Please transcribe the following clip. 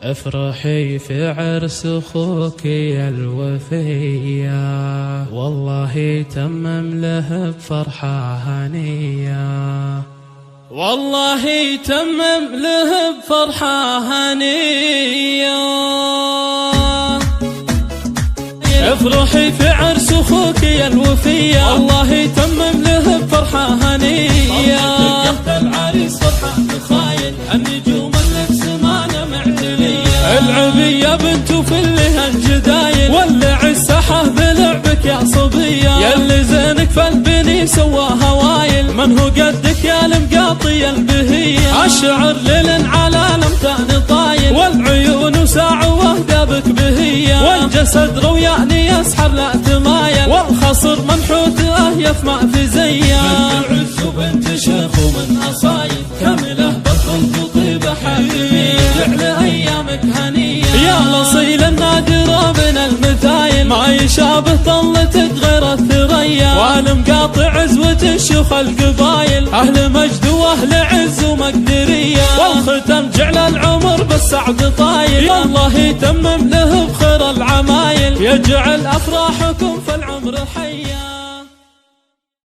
افرحي في عرس اخوك يا الوفية، والله تمم له بفرحة هنية، والله تمم له بفرحة هنية. افرحي في عرس اخوك يا الوفية، والله تمم له بفرحة هنية. العريس فرحان خاين النجوم اللي بسمانه معتلية، العبية بنته في اللي الجدايل، ولع الساحة بلعبك يا صبية، ياللي زينك فالبني سواها وايل، من هو قدك يا المقاطي البهية. الشعر ليل على الامتان طايل، والعيون وساع وهدابك بهية، والجسد روياني يسحر لا تمايل، والخصر منحوت اهيف ما في زيه. بنت العز وبنت شيخ ومن اصايل، كامله بطل وطيبه حبيبيه، جعل ايامك هنيه يا الاصيل النادره من المثايل، ما يشابه طلتك غير الثريا، والمقاطع عزوة الشيوخ القبايل، اهل مجد واهل عز ومقدريه، والختم جعل العمر بالسعد طايل، الله يتمم له بخير العمايل، يجعل افراحكم في العمر حيا.